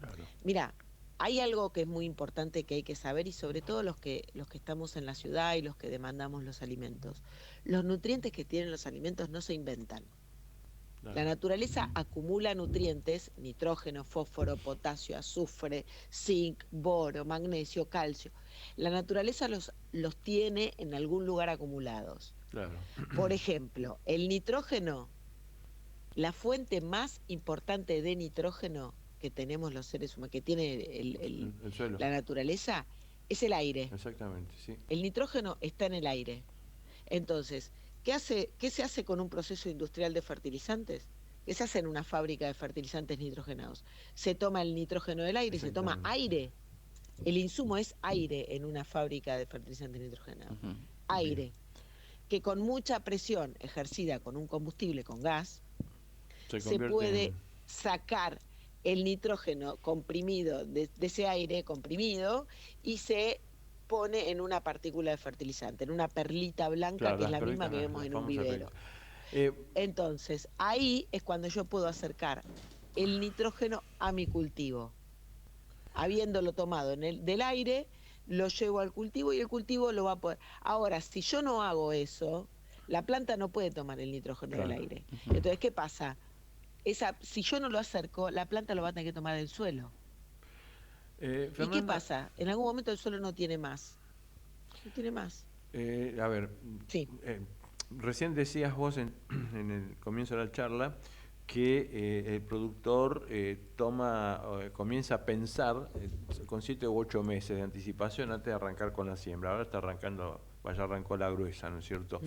Claro. Mira, hay algo que es muy importante que hay que saber y sobre todo los que estamos en la ciudad y los que demandamos los alimentos. Los nutrientes que tienen los alimentos no se inventan. Claro. La naturaleza acumula nutrientes, nitrógeno, fósforo, potasio, azufre, zinc, boro, magnesio, calcio. La naturaleza los tiene en algún lugar acumulados. Claro. Por ejemplo, el nitrógeno, la fuente más importante de nitrógeno que tenemos los seres humanos, que tiene El suelo. la naturaleza, es el aire. Exactamente, sí. El nitrógeno está en el aire. Entonces, ¿qué se hace con un proceso industrial de fertilizantes? ¿Qué se hace en una fábrica de fertilizantes nitrogenados? Se toma el nitrógeno del aire, se toma aire. El insumo es aire en una fábrica de fertilizantes nitrogenados. Aire. Que con mucha presión ejercida con un combustible, con gas, se convierte puede en- sacar el nitrógeno comprimido de ese aire comprimido y se pone en una partícula de fertilizante, en una perlita blanca, Claro, que es las la misma que perlitas, vemos las en un famosas vivero. perlitas. Entonces, ahí es cuando yo puedo acercar el nitrógeno a mi cultivo. Habiéndolo tomado del aire, lo llevo al cultivo y el cultivo lo va a poder. Ahora, si yo no hago eso, la planta no puede tomar el nitrógeno del Claro. aire. Entonces, ¿qué pasa? Si yo no lo acerco, la planta lo va a tener que tomar del suelo. ¿Y qué Fernanda, pasa? En algún momento el suelo no tiene más. No tiene más. A ver, recién decías vos en el comienzo de la charla que el productor comienza a pensar con 7 u 8 meses de anticipación antes de arrancar con la siembra. Ahora ya arrancó la gruesa, ¿no es cierto?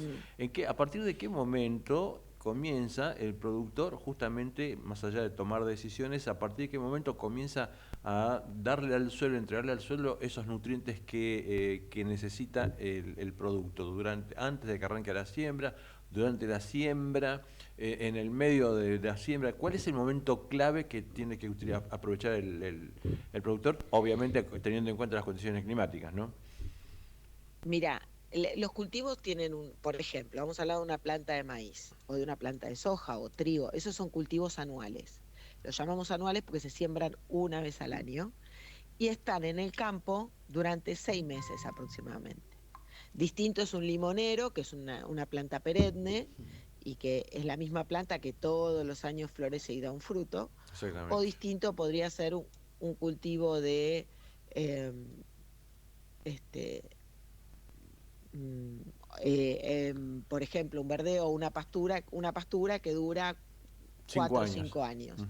¿A partir de qué momento comienza el productor, justamente, más allá de tomar decisiones, a partir de qué momento comienza a darle al suelo, entregarle al suelo esos nutrientes que necesita el producto antes de que arranque la siembra, durante la siembra, en el medio de la siembra? ¿Cuál es el momento clave que tiene que aprovechar el productor? Obviamente teniendo en cuenta las condiciones climáticas, ¿no? Mira, los cultivos tienen por ejemplo, vamos a hablar de una planta de maíz, o de una planta de soja o trigo. Esos son cultivos anuales. Los llamamos anuales porque se siembran una vez al año y están en el campo durante 6 meses aproximadamente. Distinto es un limonero, que es una planta perenne y que es la misma planta que todos los años florece y da un fruto. O distinto podría ser un cultivo de por ejemplo, un verdeo o una pastura que dura 4 o 5 años.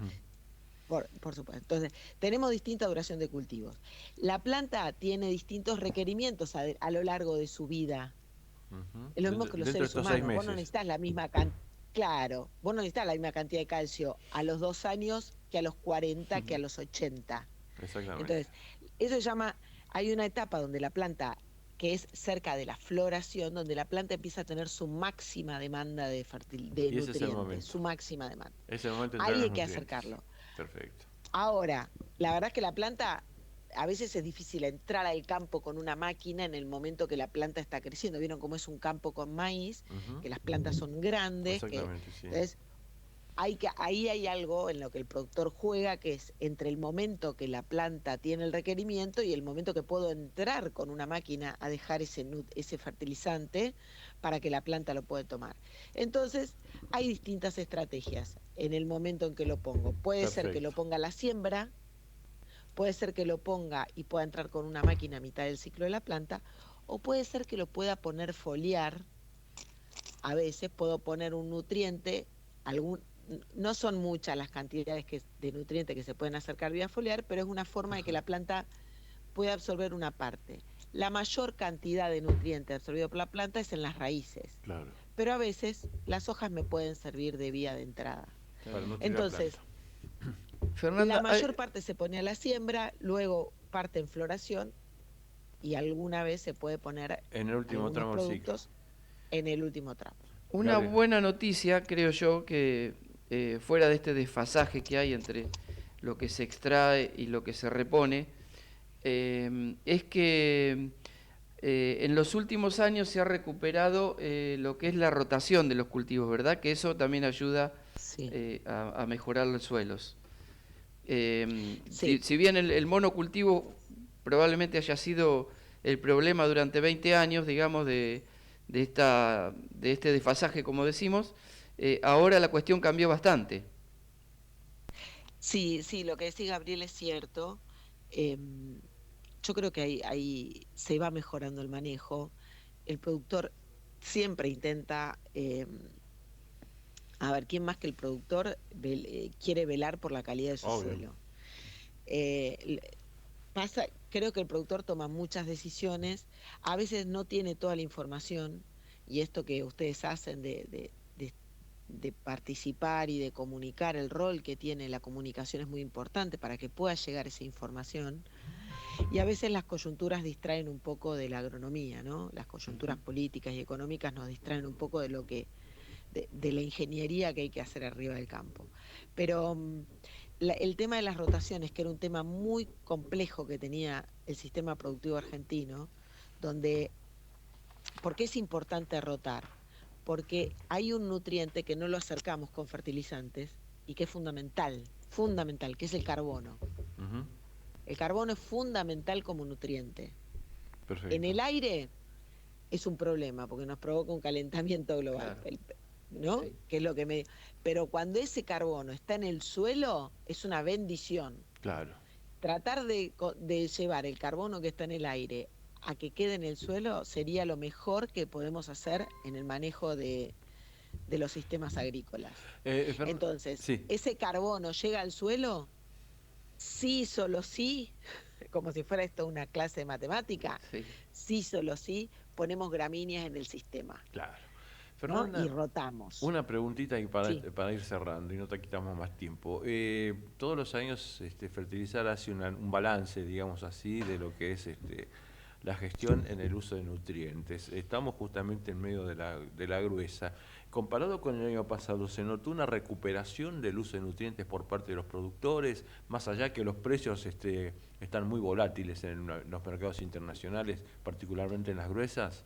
Por supuesto. Entonces, tenemos distinta duración de cultivos. La planta tiene distintos requerimientos a lo largo de su vida. Es lo mismo que los seres humanos. Vos no necesitas la misma vos no necesitas la misma cantidad de calcio a los 2 años que a los 40, que a los 80. Exactamente. Entonces, eso se llama, hay una etapa donde la planta, que es cerca de la floración, donde la planta empieza a tener su máxima demanda de nutrientes, su máxima demanda. Ahí hay que acercarlo. Perfecto. Ahora, la verdad es que la planta, a veces es difícil entrar al campo con una máquina en el momento que la planta está creciendo. ¿Vieron cómo es un campo con maíz? Que las plantas son grandes. Exactamente, sí. Entonces, ahí hay algo en lo que el productor juega, que es entre el momento que la planta tiene el requerimiento y el momento que puedo entrar con una máquina a dejar ese fertilizante para que la planta lo pueda tomar. Entonces, hay distintas estrategias en el momento en que lo pongo. Puede ser que lo ponga a la siembra, puede ser que lo ponga y pueda entrar con una máquina a mitad del ciclo de la planta, o puede ser que lo pueda poner foliar. A veces puedo poner un nutriente, no son muchas las cantidades de nutrientes que se pueden acercar vía foliar, pero es una forma de que la planta pueda absorber una parte. La mayor cantidad de nutrientes absorbido por la planta es en las raíces. Claro. Pero a veces las hojas me pueden servir de vía de entrada. Entonces, la mayor parte se pone a la siembra, luego parte en floración y alguna vez se puede poner en el último tramo del ciclo. En el último tramo. Una buena noticia, creo yo, que fuera de este desfasaje que hay entre lo que se extrae y lo que se repone, es que en los últimos años se ha recuperado lo que es la rotación de los cultivos, ¿verdad? Que eso también ayuda a mejorar los suelos. Si bien el monocultivo probablemente haya sido el problema durante 20 años, digamos, de este desfasaje, como decimos, ahora la cuestión cambió bastante. Sí, lo que decía Gabriel es cierto. Yo creo que ahí se va mejorando el manejo. El productor siempre intenta, ¿quién más que el productor quiere velar por la calidad de su suelo? Creo que el productor toma muchas decisiones, a veces no tiene toda la información, y esto que ustedes hacen de participar y de comunicar, el rol que tiene la comunicación es muy importante para que pueda llegar esa información. Y a veces las coyunturas distraen un poco de la agronomía, ¿no? Las coyunturas políticas y económicas nos distraen un poco de de la ingeniería que hay que hacer arriba del campo. Pero el tema de las rotaciones, que era un tema muy complejo que tenía el sistema productivo argentino, ¿por qué es importante rotar? Porque hay un nutriente que no lo acercamos con fertilizantes y que es fundamental, que es el carbono. El carbono es fundamental como nutriente. Perfecto. En el aire es un problema porque nos provoca un calentamiento global, ¿no? Sí. Que es lo que Pero cuando ese carbono está en el suelo es una bendición. Claro. Tratar de llevar el carbono que está en el aire a que quede en el suelo sería lo mejor que podemos hacer en el manejo de los sistemas agrícolas. Entonces, sí. ¿Ese carbono llega al suelo? Sí, solo sí, como si fuera esto una clase de matemática. Sí, solo sí, ponemos gramíneas en el sistema. Claro. Fernanda, ¿no? Y rotamos. Una preguntita para ir cerrando y no te quitamos más tiempo. Todos los años Fertilizar hace un balance, digamos así, de lo que es la gestión en el uso de nutrientes. Estamos justamente en medio de la gruesa. Comparado con el año pasado, ¿se notó una recuperación del uso de nutrientes por parte de los productores, más allá que los precios están muy volátiles en los mercados internacionales, particularmente en las gruesas?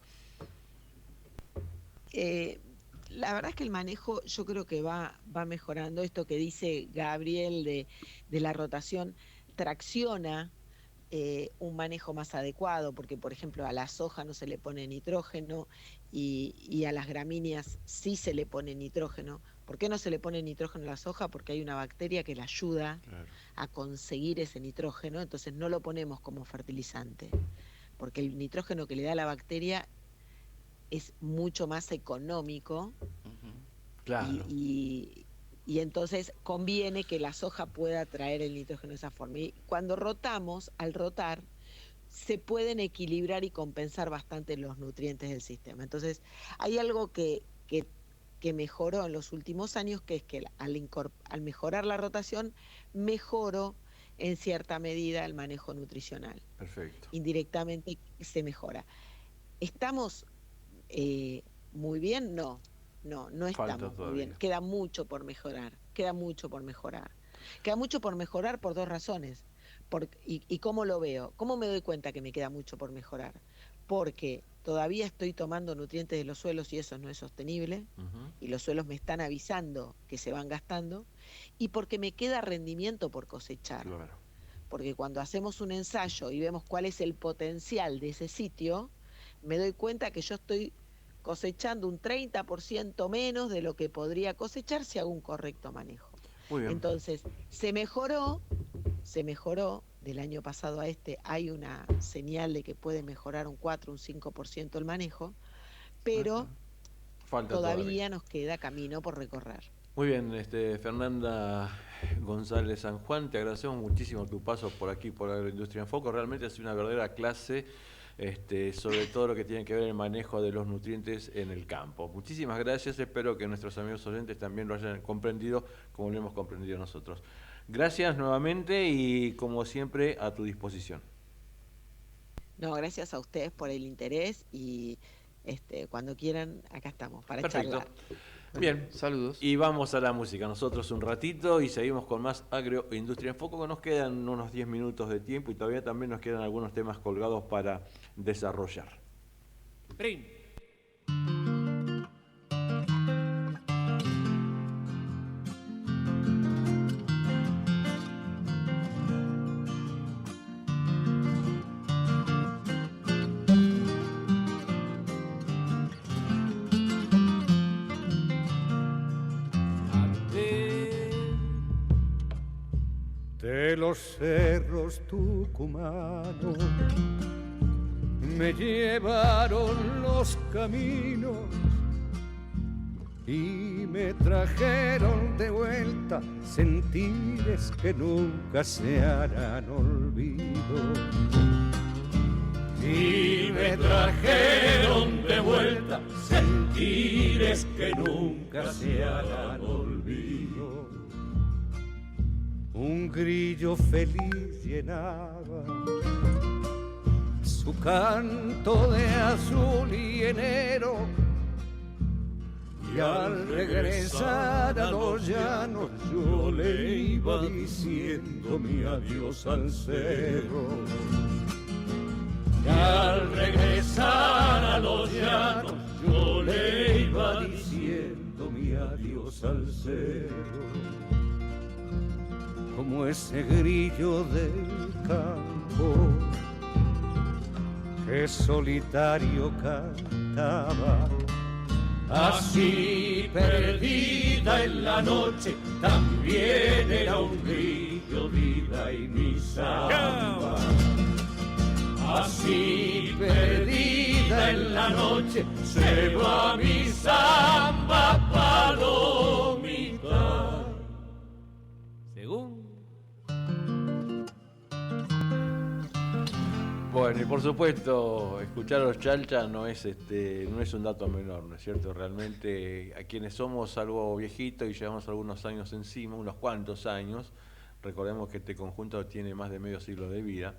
La verdad es que el manejo yo creo que va mejorando. Esto que dice Gabriel de la rotación tracciona un manejo más adecuado, porque por ejemplo a la soja no se le pone nitrógeno y a las gramíneas sí se le pone nitrógeno. ¿Por qué no se le pone nitrógeno a la soja? Porque hay una bacteria que la ayuda a conseguir ese nitrógeno, entonces no lo ponemos como fertilizante, porque el nitrógeno que le da la bacteria es mucho más económico. Claro. Y entonces conviene que la soja pueda traer el nitrógeno de esa forma. Y cuando rotamos, al rotar, se pueden equilibrar y compensar bastante los nutrientes del sistema. Entonces, hay algo que mejoró en los últimos años, que es que al mejorar la rotación, mejoró en cierta medida el manejo nutricional. Perfecto. Indirectamente se mejora. ¿Estamos muy bien? No estamos muy bien. Queda mucho por mejorar. Queda mucho por mejorar por dos razones. ¿Y cómo lo veo? ¿Cómo me doy cuenta que me queda mucho por mejorar? Porque todavía estoy tomando nutrientes de los suelos y eso no es sostenible, y los suelos me están avisando que se van gastando, y porque me queda rendimiento por cosechar. Claro. Porque cuando hacemos un ensayo y vemos cuál es el potencial de ese sitio, me doy cuenta que yo estoy cosechando un 30% menos de lo que podría cosechar si hago un correcto manejo. Muy bien. Entonces, se mejoró del año pasado a hay una señal de que puede mejorar un 4, un 5% el manejo, pero todavía nos queda camino por recorrer. Muy bien, Fernanda González San Juan, te agradecemos muchísimo tu paso por aquí, por Agroindustria en Foco. Realmente ha sido una verdadera clase sobre todo lo que tiene que ver el manejo de los nutrientes en el campo. Muchísimas gracias, espero que nuestros amigos oyentes también lo hayan comprendido como lo hemos comprendido nosotros. Gracias nuevamente y como siempre a tu disposición. No, gracias a ustedes por el interés y cuando quieran acá estamos para Perfecto. charlar. Bien, saludos. Y vamos a la música, nosotros un ratito y seguimos con más Agroindustria en Foco, que nos quedan unos 10 minutos de tiempo y todavía también nos quedan algunos temas colgados para desarrollar. Brin. De los cerros tucumanos me llevaron los caminos y me trajeron de vuelta sentires que nunca se harán olvido. Y me trajeron de vuelta sentires que nunca se harán olvido. Un grillo feliz llenaba su canto de azul y enero, y al regresar a los llanos yo le iba diciendo mi adiós al cerro. Y al regresar a los llanos yo le iba diciendo mi adiós al cerro. Como ese grillo del campo que solitario cantaba, así perdida en la noche también era un grillo vida y mi samba. Así perdida en la noche se va mi samba palomita. Según. Bueno, y por supuesto, escuchar a los Chalchas no es un dato menor, ¿no es cierto? Realmente a quienes somos algo viejitos y llevamos algunos años encima, unos cuantos años, recordemos que este conjunto tiene más de medio siglo de vida,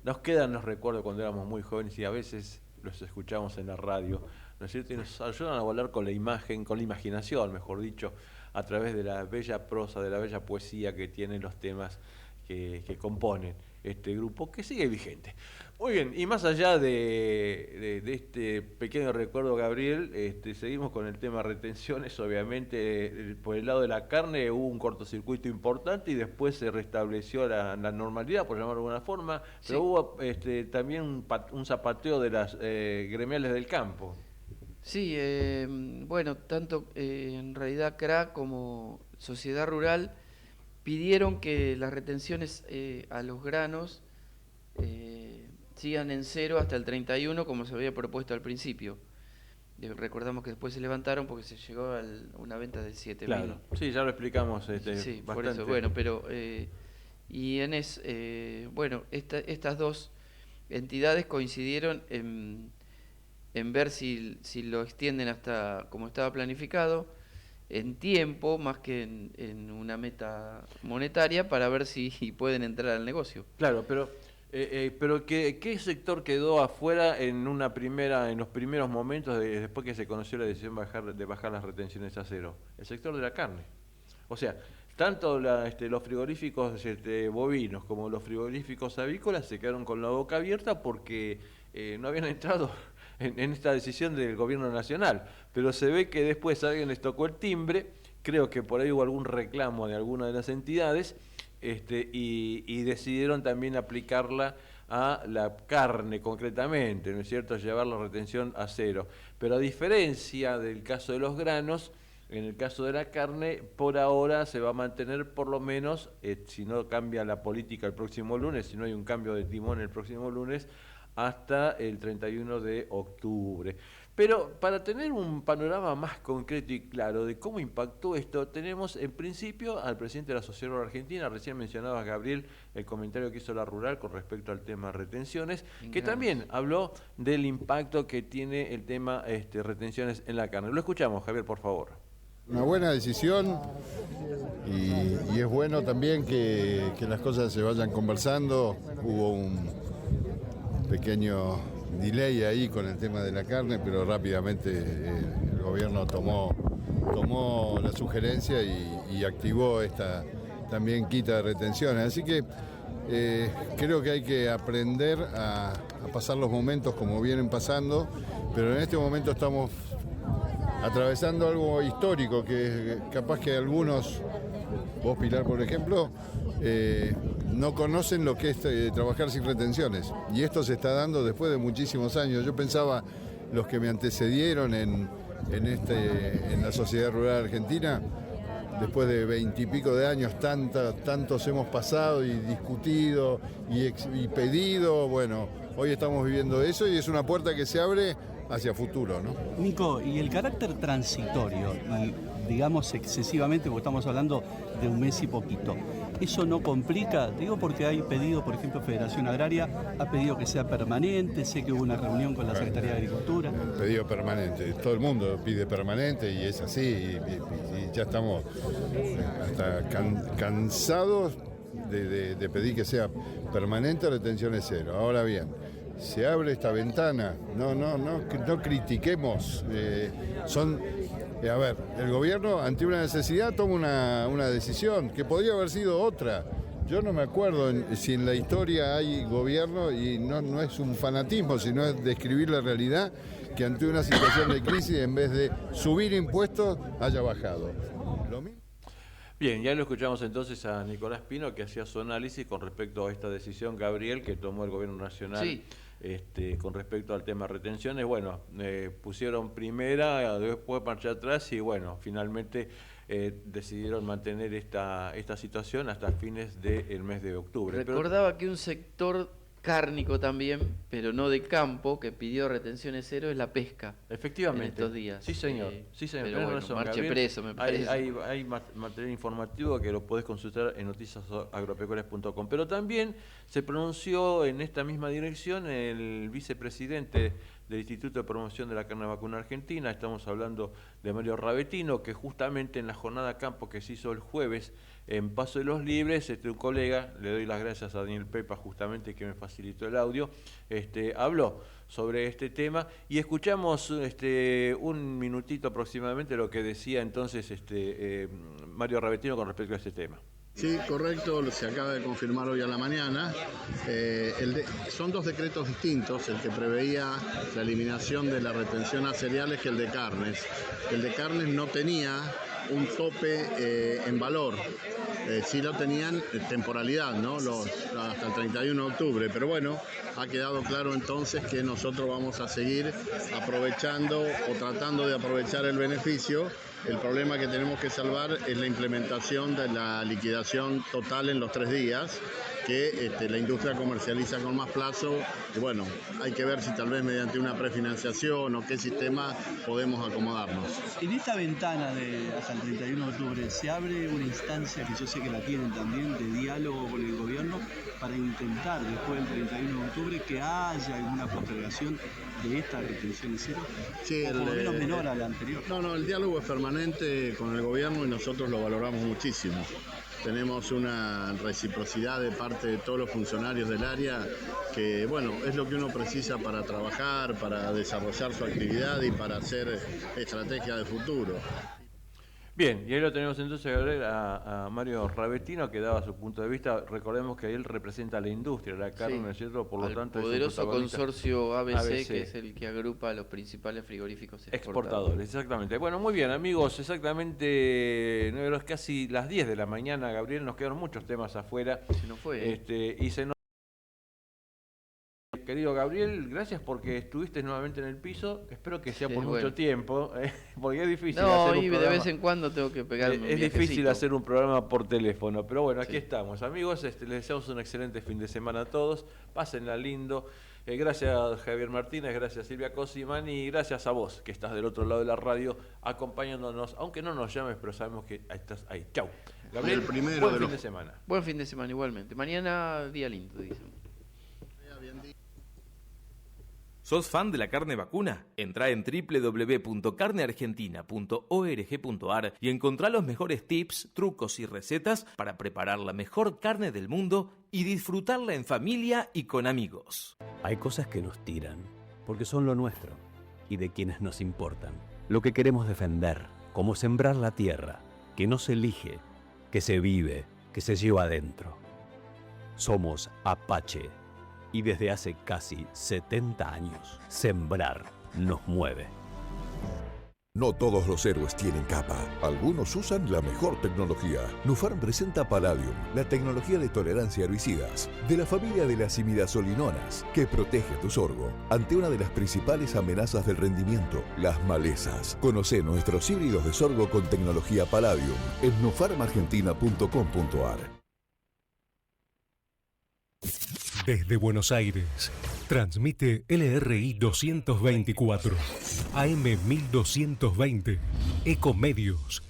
nos quedan los recuerdos cuando éramos muy jóvenes y a veces los escuchamos en la radio, ¿no es cierto? Y nos ayudan a volar con la imagen, con la imaginación, mejor dicho, a través de la bella prosa, de la bella poesía que tienen los temas que componen este grupo, que sigue vigente. Muy bien, y más allá de este pequeño recuerdo, Gabriel, seguimos con el tema retenciones. Obviamente, por el lado de la carne hubo un cortocircuito importante y después se restableció la normalidad, por llamarlo de alguna forma, pero hubo también un zapateo de las gremiales del campo. Sí, bueno, tanto en realidad CRA como Sociedad Rural pidieron que las retenciones a los granos sigan en cero hasta el 31, como se había propuesto al principio. Recordamos que después se levantaron porque se llegó a una venta de 7.000. Claro, sí, ya lo explicamos. Sí, bastante. por eso, bueno, pero y bueno, estas dos entidades coincidieron en ver si lo extienden hasta como estaba planificado, en tiempo, más que en una meta monetaria, para ver si pueden entrar al negocio. Claro, pero ¿qué sector quedó afuera en los primeros momentos después que se conoció la decisión de bajar las retenciones a cero? El sector de la carne. O sea, tanto los frigoríficos bovinos como los frigoríficos avícolas se quedaron con la boca abierta porque no habían entrado en esta decisión del gobierno nacional. Pero se ve que después alguien les tocó el timbre, creo que por ahí hubo algún reclamo de alguna de las entidades, y decidieron también aplicarla a la carne concretamente, ¿no es cierto?, llevar la retención a cero. Pero a diferencia del caso de los granos, en el caso de la carne, por ahora se va a mantener por lo menos, si no cambia la política el próximo lunes, si no hay un cambio de timón el próximo lunes, hasta el 31 de octubre. Pero para tener un panorama más concreto y claro de cómo impactó esto, tenemos en principio al presidente de la Sociedad Rural Argentina. Recién mencionaba, Gabriel, el comentario que hizo la Rural con respecto al tema retenciones, que también habló del impacto que tiene el tema retenciones en la carne. Lo escuchamos, Javier, por favor. Una buena decisión y es bueno también que las cosas se vayan conversando. Hubo un pequeño delay ahí con el tema de la carne, pero rápidamente el gobierno tomó la sugerencia y activó esta también quita de retenciones. Así que creo que hay que aprender a pasar los momentos como vienen pasando, pero en este momento estamos atravesando algo histórico que capaz que algunos, vos Pilar por ejemplo, no conocen lo que es trabajar sin retenciones, y esto se está dando después de muchísimos años. Yo pensaba, los que me antecedieron en la Sociedad Rural Argentina, después de 20 y pico de años, tantos hemos pasado y discutido y pedido. Bueno, hoy estamos viviendo eso y es una puerta que se abre hacia futuro, ¿no? Nico, y el carácter transitorio, y digamos excesivamente, porque estamos hablando de un mes y poquito, ¿eso no complica? Digo porque hay pedido, por ejemplo, Federación Agraria ha pedido que sea permanente, sé que hubo una reunión con la Secretaría de Agricultura. Pedido permanente, todo el mundo pide permanente y es así, y ya estamos hasta cansados de pedir que sea permanente, retenciones cero. Ahora bien, se abre esta ventana, no critiquemos, a ver, el gobierno ante una necesidad toma una decisión que podría haber sido otra. Yo no me acuerdo si en la historia hay gobierno, y no es un fanatismo, sino es describir la realidad, que ante una situación de crisis, en vez de subir impuestos, haya bajado. Lo mismo. Bien, ya lo escuchamos entonces a Nicolás Pino, que hacía su análisis con respecto a esta decisión, Gabriel, que tomó el gobierno nacional. Sí. Con respecto al tema retenciones. Bueno, pusieron primera, después marcha atrás y bueno, finalmente decidieron mantener esta situación hasta fines del mes de octubre. Recordaba que un sector cárnico también, pero no de campo, que pidió retenciones cero, es la pesca. Efectivamente. En estos días. Sí, señor. Sí, señor. Pero bueno, marche preso, me parece. Hay material informativo que lo podés consultar en noticiasagropecuarias.com. Pero también se pronunció en esta misma dirección el vicepresidente del Instituto de Promoción de la Carne Vacuna Argentina. Estamos hablando de Mario Ravetino, que justamente en la jornada campo que se hizo el jueves en Paso de los Libres, un colega, le doy las gracias a Daniel Pepa justamente que me facilitó el audio, habló sobre este tema y escuchamos un minutito aproximadamente lo que decía entonces Mario Ravetino con respecto a este tema. Sí, correcto, se acaba de confirmar hoy a la mañana. Son dos decretos distintos, el que preveía la eliminación de la retención a cereales que el de carnes. El de carnes no tenía un tope en valor, sí lo tenían temporalidad, ¿no? Hasta el 31 de octubre, pero bueno, ha quedado claro entonces que nosotros vamos a seguir aprovechando o tratando de aprovechar el beneficio. El problema que tenemos que salvar es la implementación de la liquidación total en los 3 días, que la industria comercializa con más plazo. Y bueno, hay que ver si tal vez mediante una prefinanciación o qué sistema podemos acomodarnos. En esta ventana de hasta el 31 de octubre, ¿se abre una instancia que yo sé que la tienen también de diálogo con el gobierno para intentar después del 31 de octubre que haya alguna postergación de esta retención de cero? Sí, o por lo menos menor a la anterior. No, el diálogo es permanente con el gobierno y nosotros lo valoramos muchísimo. Tenemos una reciprocidad de parte de todos los funcionarios del área que, bueno, es lo que uno precisa para trabajar, para desarrollar su actividad y para hacer estrategia de futuro. Bien, y ahí lo tenemos entonces, Gabriel, a Mario Ravetino, que daba su punto de vista. Recordemos que él representa a la industria, la carne, ¿no es cierto? Por lo tanto, poderoso consorcio ABC, que es el que agrupa a los principales frigoríficos exportadores. Exactamente. Bueno, muy bien, amigos, exactamente 9 horas, casi las 10 de la mañana, Gabriel, nos quedaron muchos temas afuera. Se nos fue. Y se nos... Querido Gabriel, gracias porque estuviste nuevamente en el piso. Espero que sea por mucho tiempo, porque es difícil hacer un programa. De vez en cuando tengo que pegarme un viajecito. Difícil hacer un programa por teléfono, pero bueno, aquí estamos. Amigos, les deseamos un excelente fin de semana a todos. Pásenla lindo. Gracias Javier Martínez, gracias Silvia Cosimán y gracias a vos que estás del otro lado de la radio acompañándonos, aunque no nos llames, pero sabemos que estás ahí. Chau. Gabriel, buen fin de semana. Buen fin de semana igualmente. Mañana día lindo, dicen. ¿Sos fan de la carne vacuna? Entrá en www.carneargentina.org.ar y encontrá los mejores tips, trucos y recetas para preparar la mejor carne del mundo y disfrutarla en familia y con amigos. Hay cosas que nos tiran, porque son lo nuestro y de quienes nos importan. Lo que queremos defender, como sembrar la tierra, que no se elige, que se vive, que se lleva adentro. Somos Apache. Y desde hace casi 70 años, sembrar nos mueve. No todos los héroes tienen capa. Algunos usan la mejor tecnología. Nufarm presenta Palladium, la tecnología de tolerancia a herbicidas, de la familia de las imidazolinonas, que protege tu sorgo ante una de las principales amenazas del rendimiento, las malezas. Conoce nuestros híbridos de sorgo con tecnología Palladium en nufarmargentina.com.ar. Desde Buenos Aires, transmite LRI 224, AM 1220, Ecomedios,